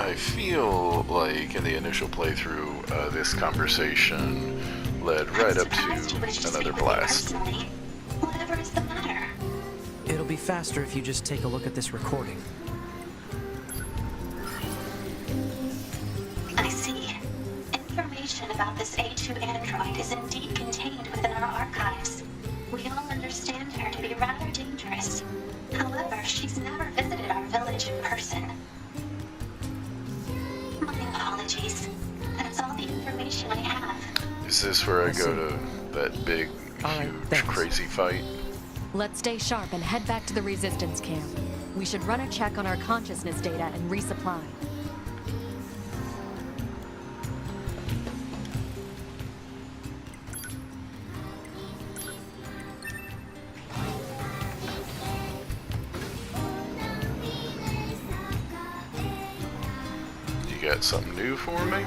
I feel like in the initial playthrough, this conversation led right up to another blast. Whatever is the matter? It'll be faster if you just take a look at this recording. I see. Information about this A2 android is indeed contained within our archives. We all understand her to be rather dangerous. However, she's never visited our village in person. My apologies. That's all the information I have. Is this where I go to that big, huge, crazy fight? Let's stay sharp and head back to the resistance camp. We should run a check on our consciousness data and resupply. You got something new for me?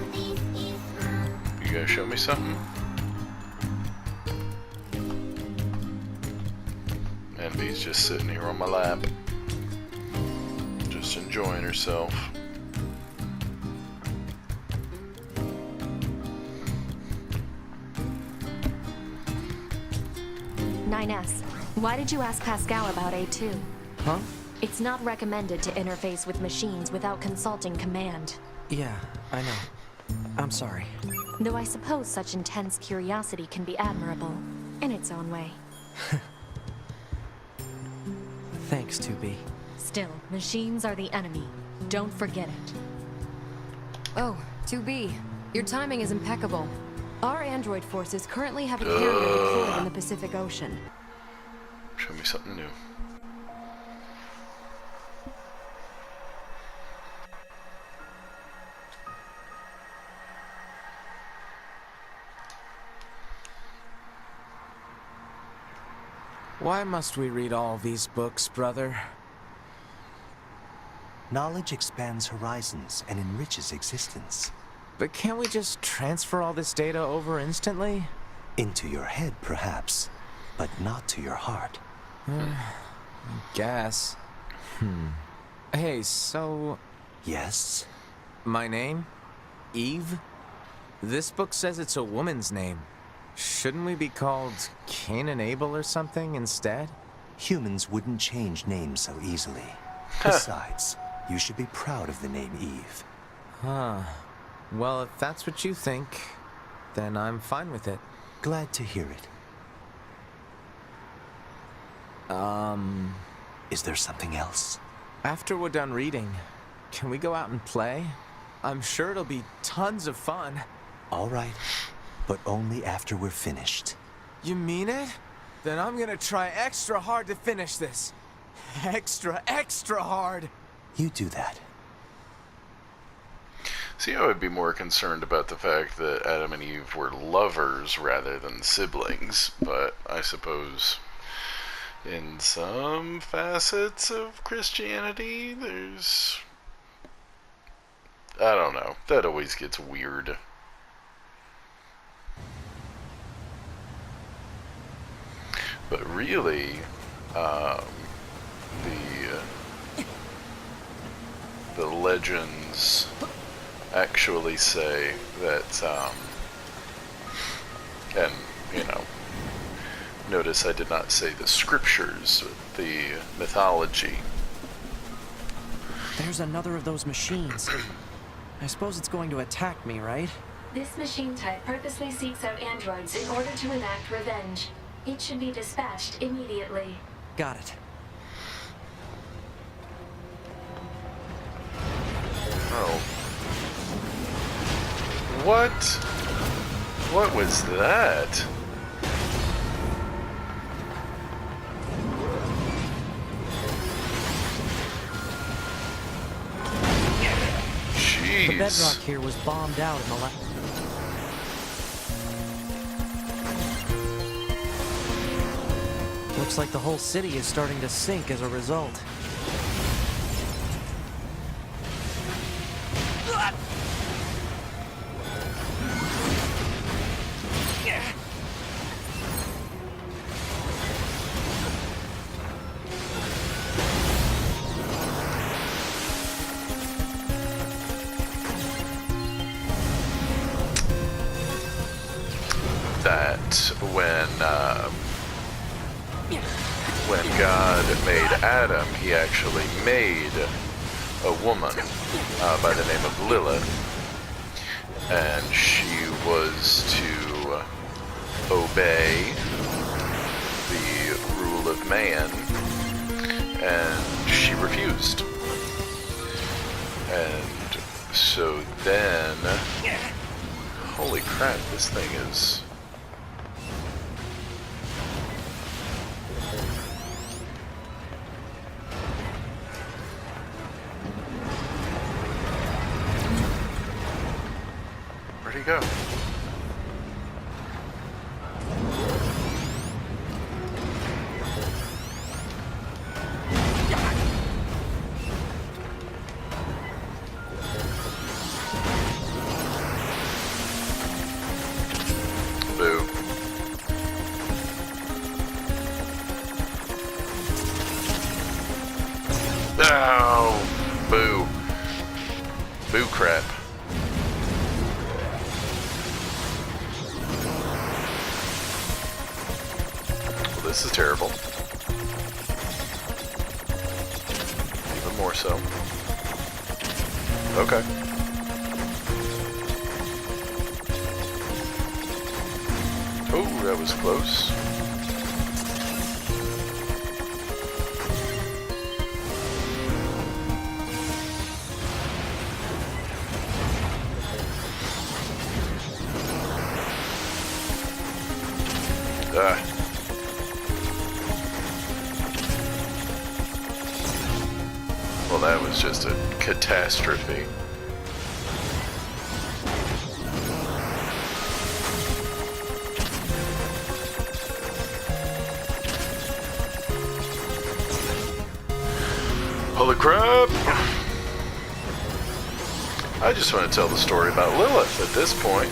You gonna show me something? Envy's just sitting here on my lap, just enjoying herself. Why did you ask Pascal about A2? Huh? It's not recommended to interface with machines without consulting command. Yeah, I know. I'm sorry. Though I suppose such intense curiosity can be admirable, in its own way. Thanks, 2B. Still, machines are the enemy. Don't forget it. Oh, 2B. Your timing is impeccable. Our android forces currently have a carrier deployed in the Pacific Ocean. Show me something new. Why must we read all these books, brother? Knowledge expands horizons and enriches existence. But can't we just transfer all this data over instantly? Into your head, perhaps, but not to your heart. I guess. Hey, so... Yes? My name? Eve? This book says it's a woman's name. Shouldn't we be called Cain and Abel or something instead? Humans wouldn't change names so easily. Besides, you should be proud of the name Eve. Huh. Well, if that's what you think, then I'm fine with it. Glad to hear it. Is there something else? After we're done reading, can we go out and play? I'm sure it'll be tons of fun. All right, but only after we're finished. You mean it? Then I'm gonna try extra hard to finish this. Extra hard! You do that. See, I would be more concerned about the fact that Adam and Eve were lovers rather than siblings, but I suppose in some facets of Christianity, there's... I don't know. That always gets weird. But really, the legends actually say that, and, you know, notice I did not say the scriptures, the mythology. There's another of those machines. I suppose it's going to attack me, right? This machine type purposely seeks out androids in order to enact revenge. It should be dispatched immediately. Got it. Oh. What? What was that? Jeez. The bedrock here was bombed out in the last... Looks like the whole city is starting to sink as a result. that when God made Adam, he actually made a woman by the name of Lilith, and she was to obey the rule of man, and she refused. And so then, holy crap, this thing is... Where'd he go? Boo. Oh, boo. Boo crap. Well, this is terrible. Even more so. Okay. Oh, that was close. Ah. Well, that was just a catastrophe. Holy crap! I just want to tell the story about Lilith at this point.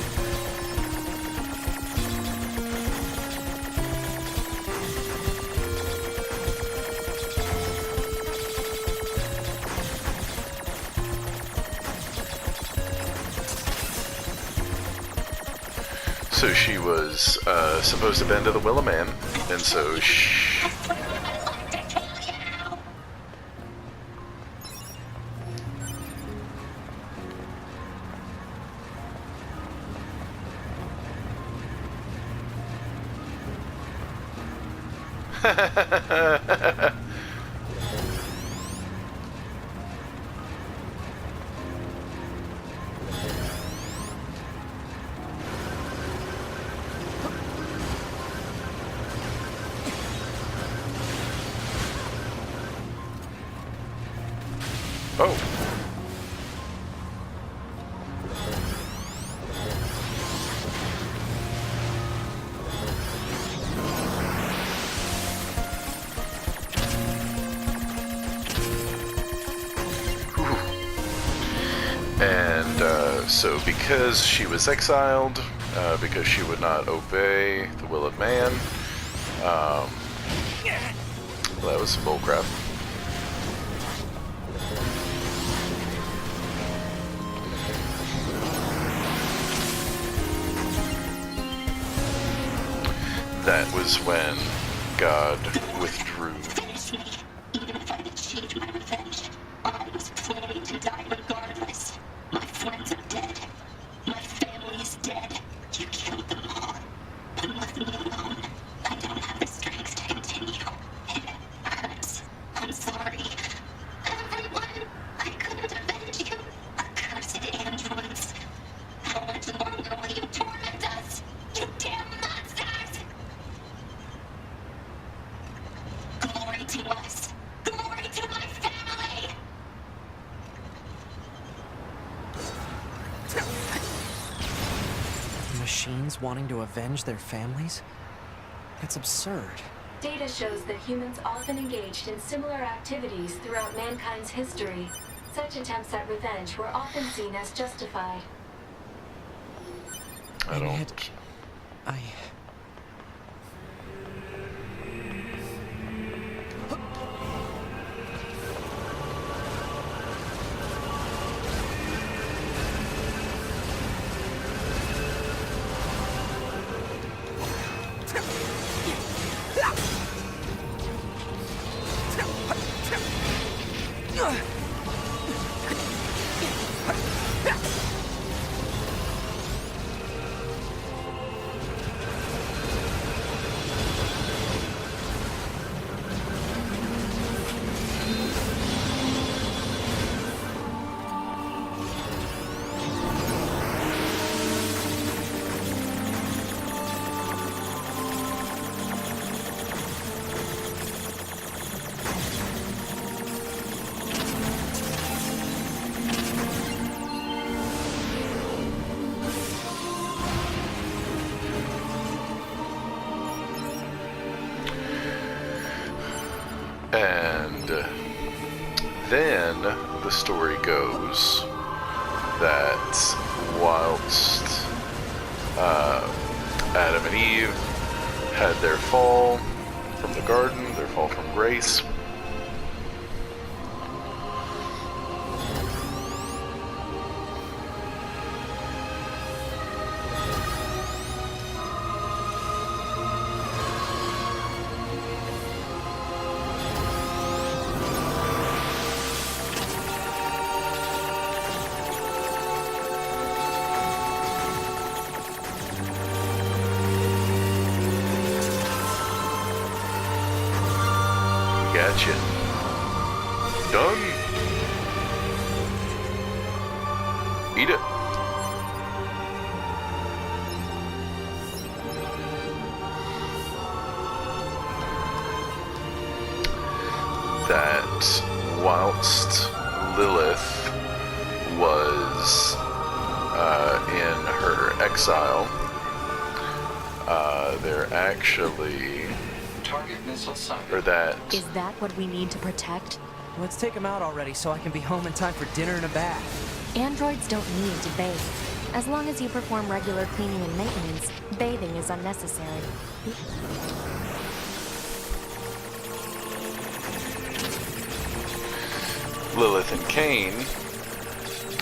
So she was supposed to bend to the will of man, and so she... Oh. And so because she was exiled, because she would not obey the will of man, well, that was some bullcrap. That was when God withdrew. Finish me. Even if I achieved my revenge, I was planning to die regardless. My friends are dead. My family is dead. You killed them all. And left me alone. I don't have the strength to continue. It hurts. I'm sorry. Everyone, I couldn't avenge you. Accursed androids. How much longer will you torment us? You damn monsters! Glory to us! Glory to my family! Machines wanting to avenge their families? That's absurd. Data shows that humans often engaged in similar activities throughout mankind's history. Such attempts at revenge were often seen as justified. I And don't... yet, I... then the story goes that whilst Adam and Eve had their fall from the garden, their fall from grace, gotcha. Done. Eat it. That whilst Lilith was in her exile, they're actually, or that Is that what we need to protect? Let's take him out already so I can be home in time for dinner and a bath. Androids don't need to bathe. As long as you perform regular cleaning and maintenance, bathing is unnecessary. Lilith and Cain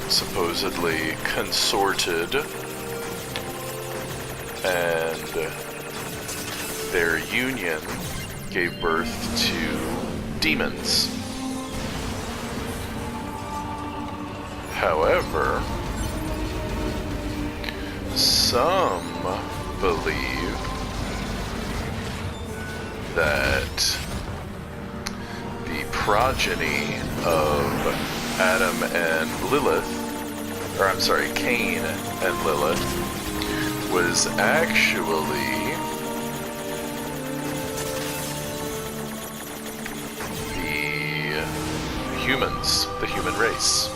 supposedly consorted, and their union gave birth to demons. However, some believe that the progeny of Adam and Lilith, or I'm sorry, Cain and Lilith, was actually the humans, the human race.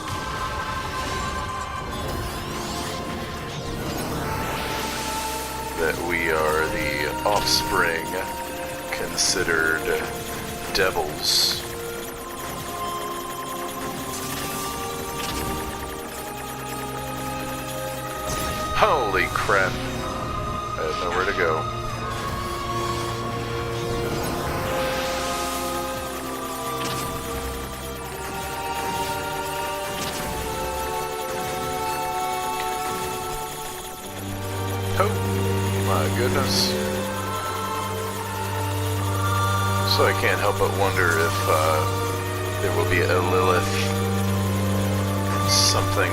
That we are the offspring considered devils. Holy crap. I had nowhere to go. Oh my goodness. So I can't help but wonder if there will be a Lilith something.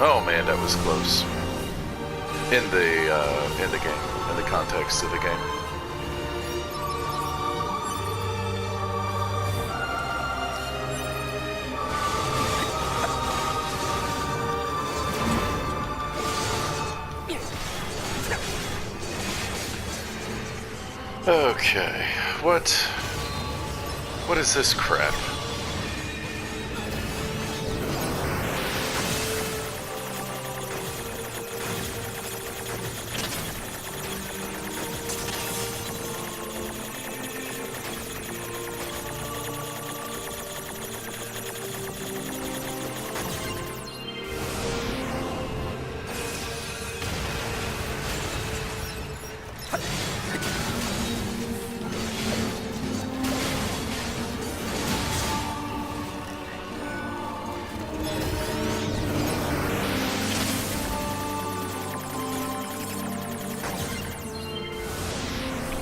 Oh man, that was close. In the game, in the context of the game. Okay, what is this crap?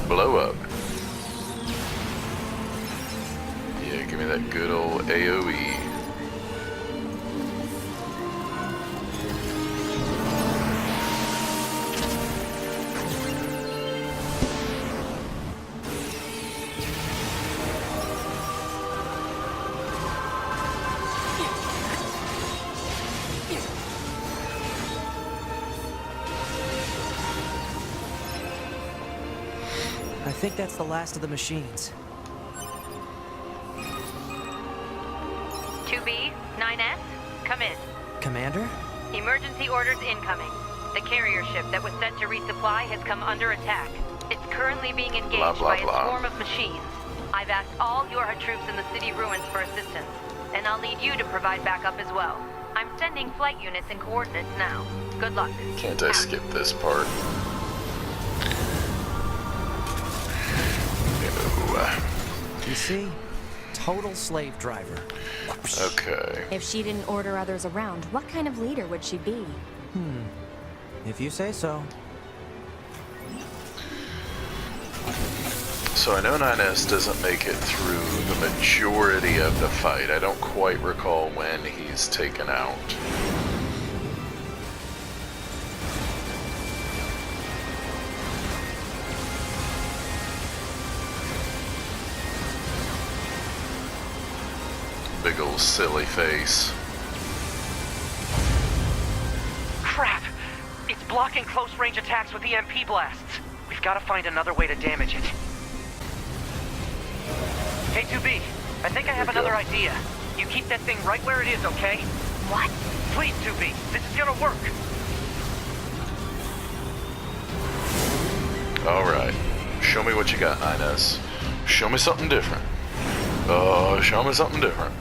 Blow up. Yeah, give me that good old AoE. I think that's the last of the machines. 2B, 9S, come in. Commander? Emergency orders incoming. The carrier ship that was sent to resupply has come under attack. It's currently being engaged by a swarm of machines. I've asked all Yorha troops in the city ruins for assistance, and I'll need you to provide backup as well. I'm sending flight units and coordinates now. Good luck. Can't I skip this part? No. You see? Total slave driver. Okay. If she didn't order others around, what kind of leader would she be? If you say so. So I know 9S doesn't make it through the majority of the fight. I don't quite recall when he's taken out. Big ol' silly face. Crap! It's blocking close-range attacks with EMP blasts. We've got to find another way to damage it. Hey, 2B, I think I have another idea. You keep that thing right where it is, okay? What? Please, 2B, this is gonna work. Alright. Show me what you got, 9S. Show me something different. Show me something different.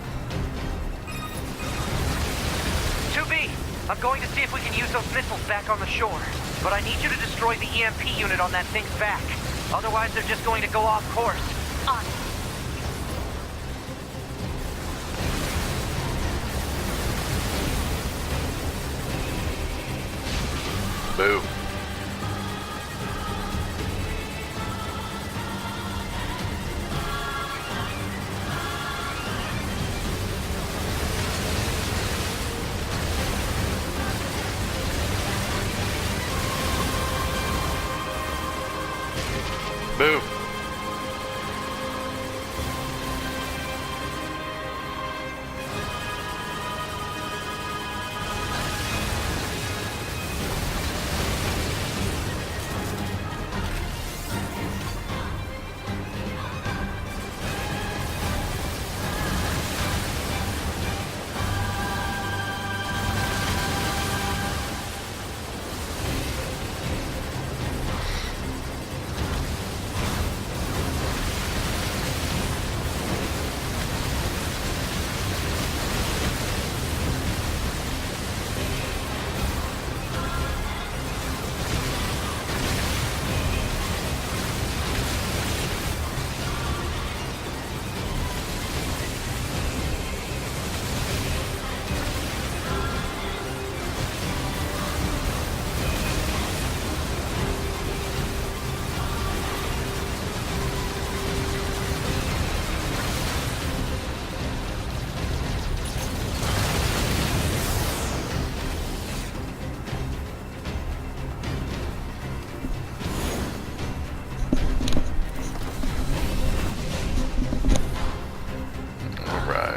2B, I'm going to see if we can use those missiles back on the shore. But I need you to destroy the EMP unit on that thing's back. Otherwise, they're just going to go off course. On. Boo. Boo.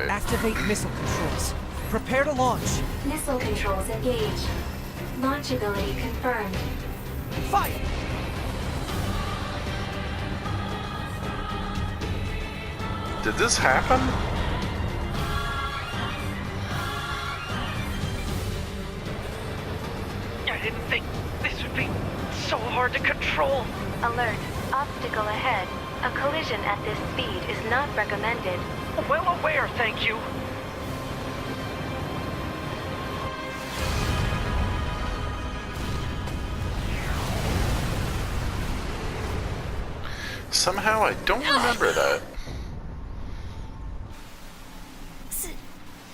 Activate missile controls. Prepare to launch. Missile controls engaged. Launchability confirmed. Fire! Did this happen? I didn't think this would be so hard to control. Alert. Obstacle ahead. A collision at this speed is not recommended. Well aware, thank you. Somehow I don't remember that.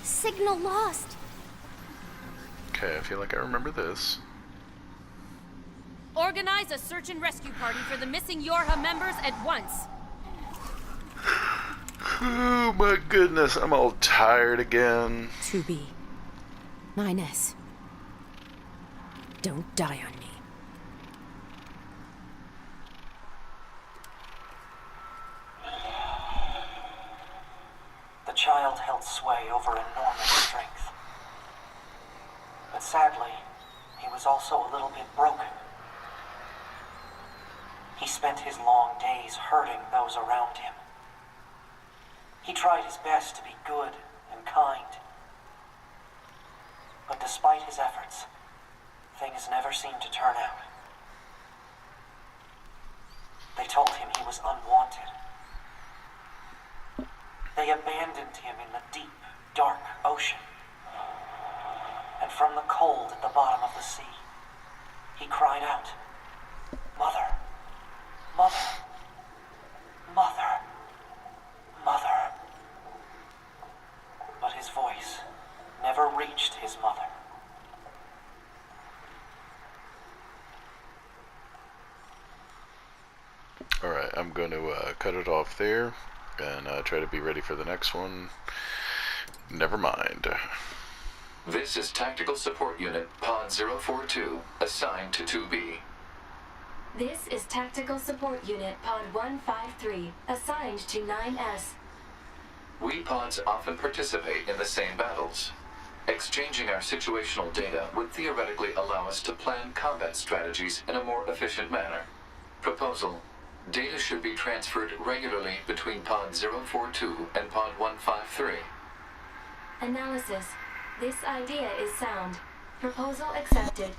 Signal lost. Okay, I feel like I remember this. Organize a search and rescue party for the missing Yorha members at once. Oh my goodness, I'm all tired again. 2B. 9S. Don't die on me. The child held sway over enormous strength. But sadly, he was also a little bit broken. He spent his long days hurting those around him. He tried his best to be good and kind. But despite his efforts, things never seemed to turn out. They told him he was unwanted. They abandoned him in the deep, dark ocean. And from the cold at the bottom of the sea, he cried out, "Mother, Mother, Mother, Mother." But his voice never reached his mother. Alright, I'm going to cut it off there and try to be ready for the next one. Never mind. This is Tactical Support Unit Pod 042, assigned to 2B. This is Tactical Support Unit Pod 153, assigned to 9S. We pods often participate in the same battles. Exchanging our situational data would theoretically allow us to plan combat strategies in a more efficient manner. Proposal: data should be transferred regularly between Pod 042 and Pod 153. Analysis. This idea is sound. Proposal accepted.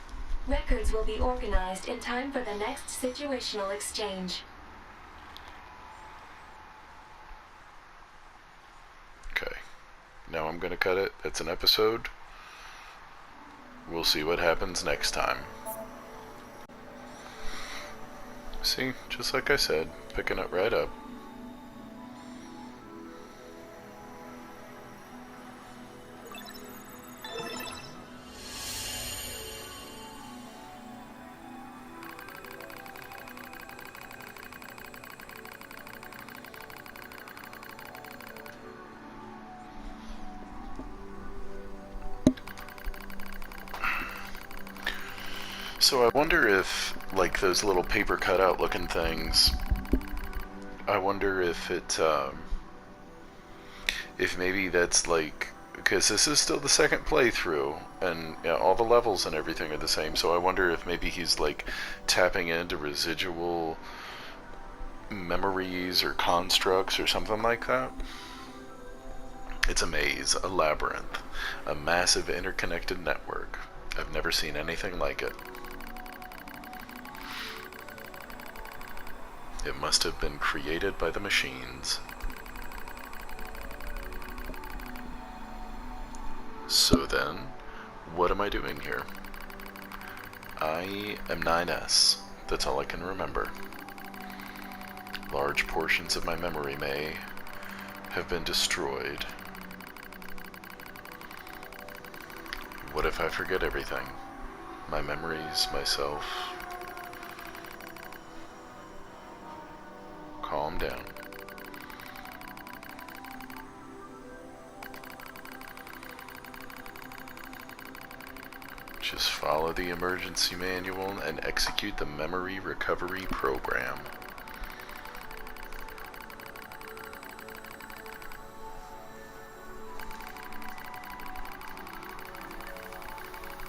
Records will be organized in time for the next situational exchange. Okay. Now I'm going to cut it. It's an episode. We'll see what happens next time. See, just like I said, picking it right up. So I wonder if, like, those little paper cutout looking things, I wonder if it, if maybe that's like, because this is still the second playthrough, and you know, all the levels and everything are the same, so I wonder if maybe he's, like, tapping into residual memories or constructs or something like that. It's a maze, a labyrinth, a massive interconnected network. I've never seen anything like it. It must have been created by the machines. So then, what am I doing here? I am 9S. That's all I can remember. Large portions of my memory may have been destroyed. What if I forget everything? My memories, myself. Calm down. Just follow the emergency manual and execute the memory recovery program.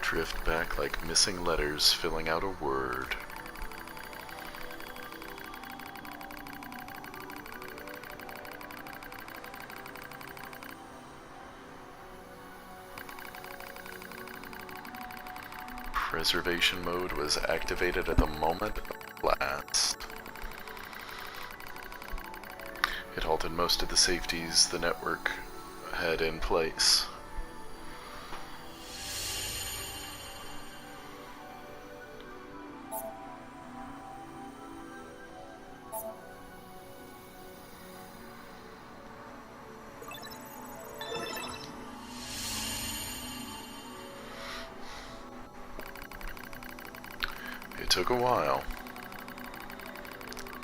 Drift back like missing letters filling out a word. Preservation mode was activated at the moment of blast. It halted most of the safeties the network had in place. It took a while,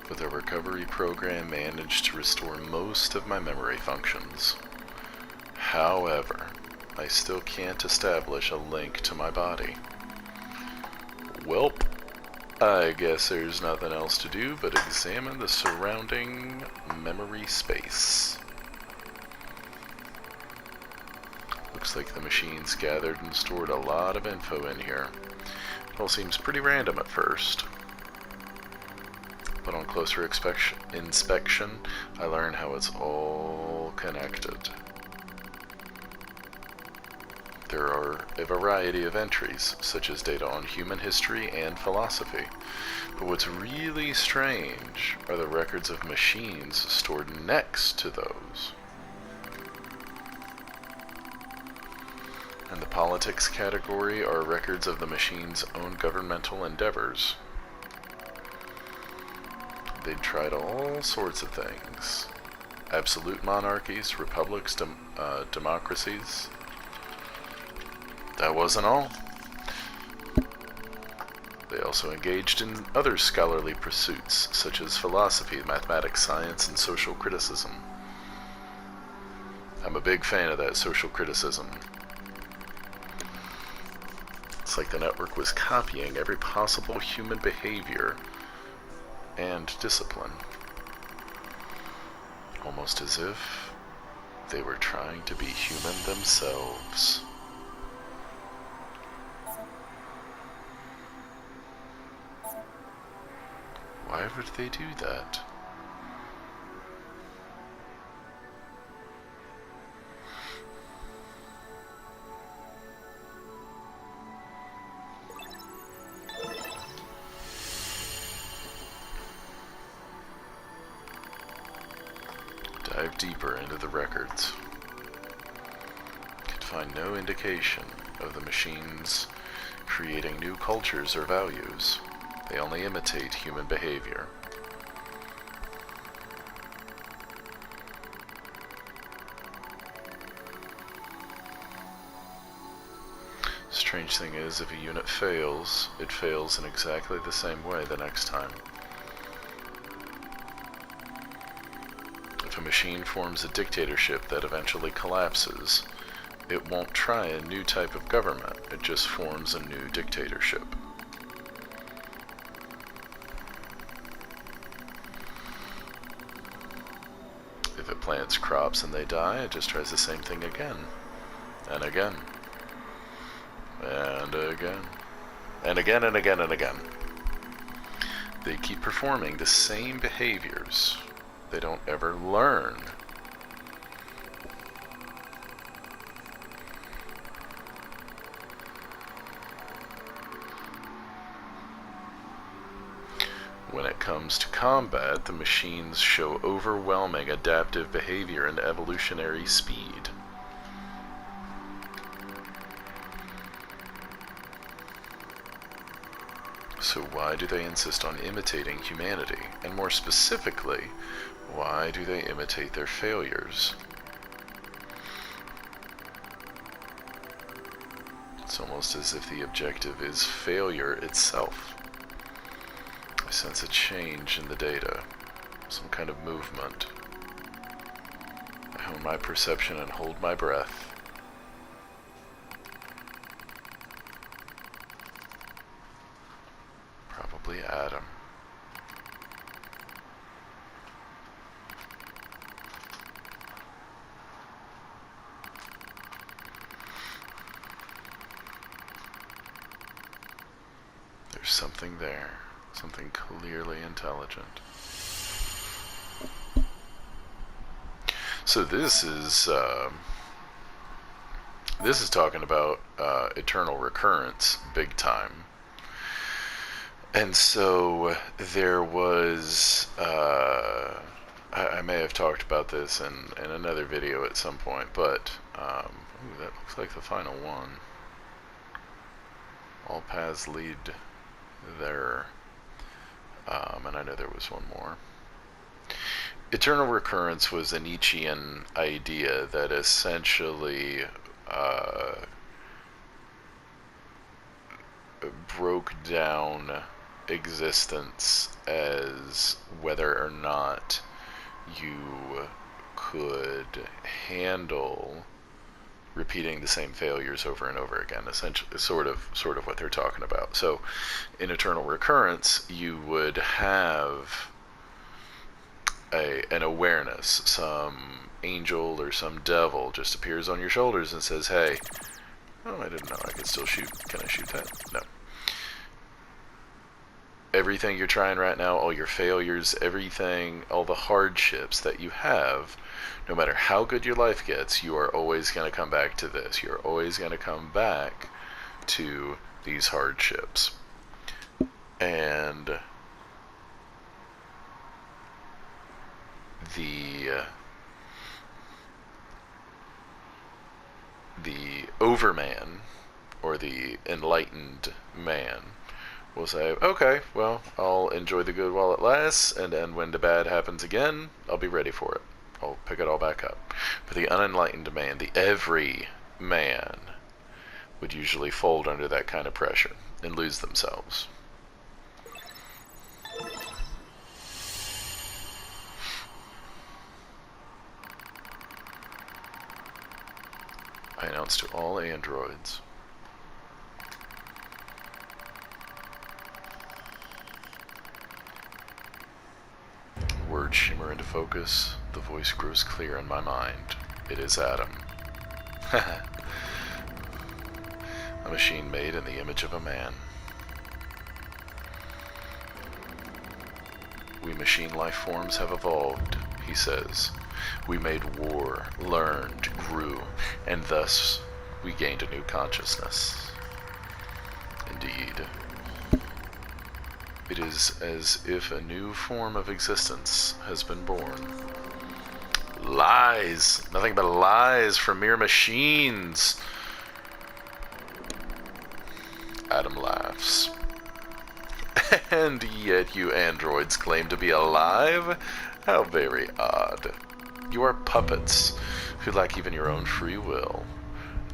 but the recovery program managed to restore most of my memory functions. However, I still can't establish a link to my body. Welp, I guess there's nothing else to do but examine the surrounding memory space. Looks like the machines gathered and stored a lot of info in here. It all seems pretty random at first, but on closer inspection, I learn how it's all connected. There are a variety of entries, such as data on human history and philosophy, but what's really strange are the records of machines stored next to those. In the politics category are records of the machine's own governmental endeavors. They'd tried all sorts of things. Absolute monarchies, republics, democracies. That wasn't all. They also engaged in other scholarly pursuits, such as philosophy, mathematics, science, and social criticism. I'm a big fan of that social criticism. It's like the network was copying every possible human behavior and discipline. Almost as if they were trying to be human themselves. Why would they do that? Dive deeper into the records. Could find no indication of the machines creating new cultures or values. They only imitate human behavior. Strange thing is, if a unit fails, it fails in exactly the same way the next time. If a machine forms a dictatorship that eventually collapses, it won't try a new type of government, it just forms a new dictatorship. If it plants crops and they die, it just tries the same thing again, and again, and again, and again, and again, and again. They keep performing the same behaviors. They don't ever learn. When it comes to combat, the machines show overwhelming adaptive behavior and evolutionary speed. So why do they insist on imitating humanity? And more specifically, why do they imitate their failures? It's almost as if the objective is failure itself. I sense a change in the data, some kind of movement. I hone my perception and hold my breath. Probably Adam. There's something there. Something clearly intelligent. So this is talking about eternal recurrence, big time. And so there was, I may have talked about this in another video at some point, but ooh, that looks like the final one. All paths lead there. And I know there was one more. Eternal recurrence was a Nietzschean idea that essentially broke down existence as whether or not you could handle repeating the same failures over and over again, essentially, sort of what they're talking about. So in eternal recurrence, you would have an awareness. Some angel or some devil just appears on your shoulders and says, hey, oh, I didn't know I could still shoot. Can I shoot that? No. Everything you're trying right now, all your failures, everything, all the hardships that you have, no matter how good your life gets, you are always going to come back to this. You're always going to come back to these hardships. And the overman, or the enlightened man, will say, okay, well, I'll enjoy the good while it lasts, and then when the bad happens again, I'll be ready for it. I'll pick it all back up. But the unenlightened man, the every man, would usually fold under that kind of pressure and lose themselves. I announce to all androids. Words shimmer into focus. The voice grows clear in my mind. It is Adam. A machine made in the image of a man. We machine life forms have evolved, he says. We made war, learned, grew, and thus we gained a new consciousness. Indeed. It is as if a new form of existence has been born. Lies! Nothing but lies from mere machines! Adam laughs. And yet you androids claim to be alive? How very odd. You are puppets who lack even your own free will.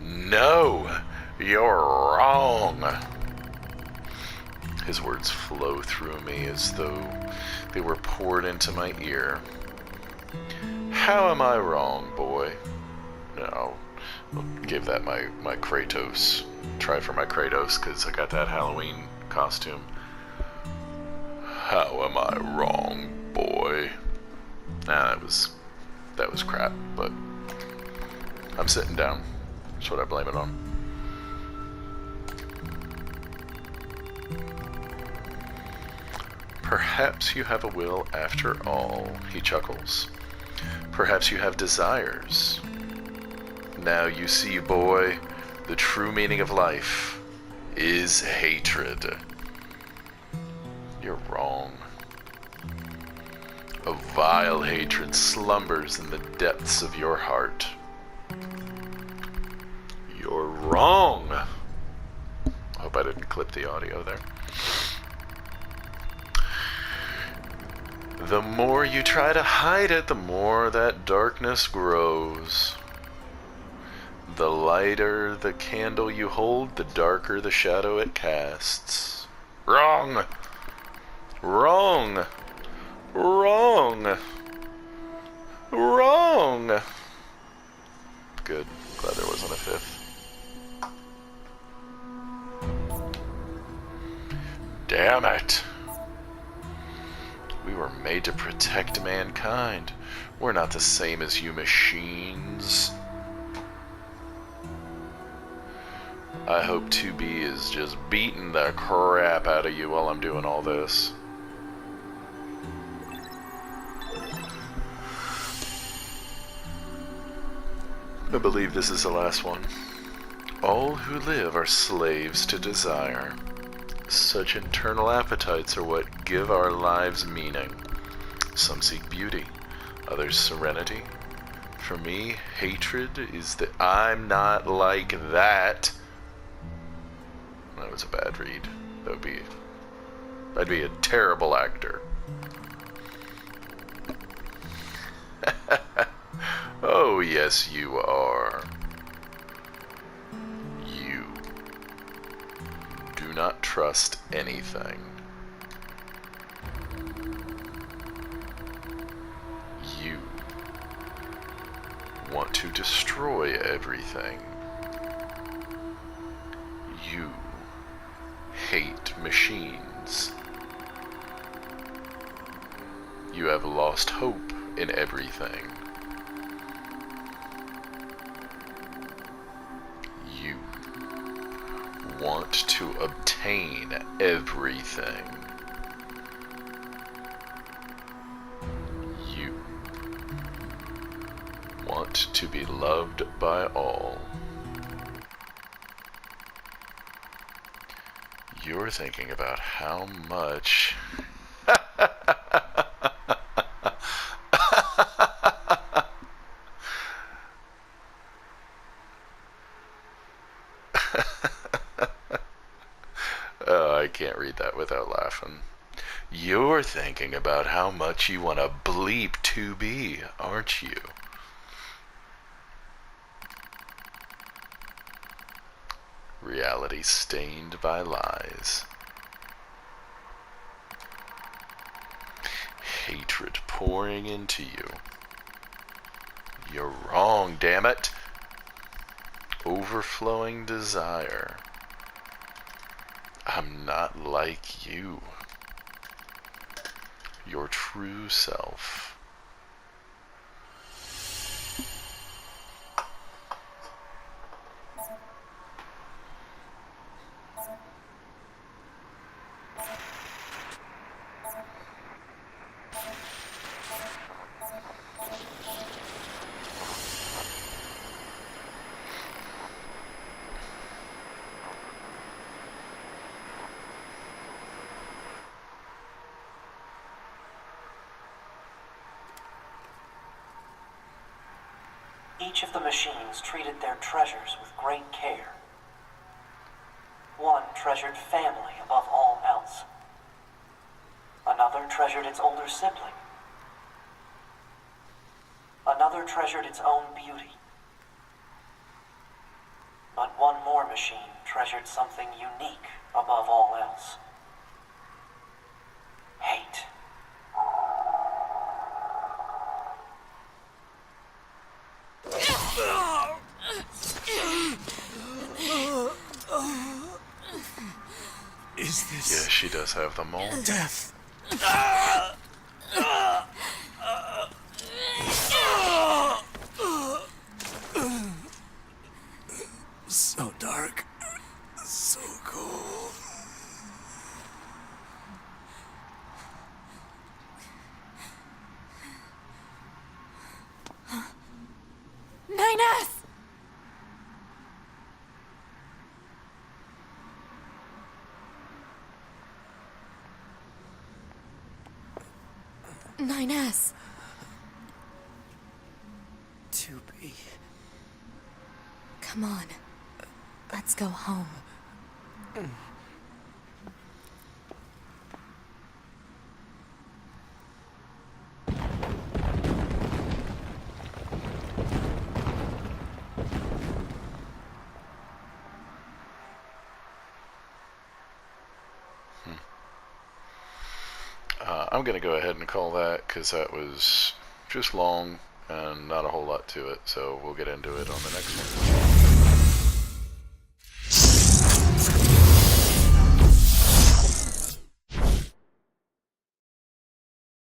No! You're wrong! His words flow through me as though they were poured into my ear. How am I wrong, boy? No, I'll give that my Kratos. Try for my Kratos, because I got that Halloween costume. How am I wrong, boy? Nah, that was crap, but I'm sitting down. That's what I blame it on. Perhaps you have a will after all, he chuckles. Perhaps you have desires. Now you see, boy, the true meaning of life is hatred. You're wrong. A vile hatred slumbers in the depths of your heart. You're wrong. I hope I didn't clip the audio there. The more you try to hide it, the more that darkness grows. The lighter the candle you hold, the darker the shadow it casts. Wrong! Wrong! Wrong! Wrong! Good. Glad there wasn't a fifth. Damn it! We were made to protect mankind. We're not the same as you machines. I hope 2B is just beating the crap out of you while I'm doing all this. I believe this is the last one. All who live are slaves to desire. Such internal appetites are what give our lives meaning. Some seek beauty, others serenity. For me, hatred is that I'm not like that. That was a bad read. I'd be a terrible actor. Oh, yes, you are. You do not trust anything. You want to destroy everything. You hate machines. You have lost hope in everything. You want to obtain everything. You want to be loved by all. You're thinking about how much laughing. You're thinking about how much you want to bleep 2B, aren't you? Reality stained by lies. Hatred pouring into you. You're wrong, damn it. Overflowing desire. I'm not like you. Your true self. Each of the machines treated their treasures with great care. One treasured family above all else. Another treasured its older sibling. Another treasured its own beauty. But one more machine treasured something unique above all else. Hate. Is this... Yeah, she does have them all. death? So dark. So cold. Nines! Nines. 2B. Come on. Let's go home. I'm going to go ahead and call that because that was just long and not a whole lot to it, so we'll get into it on the next one.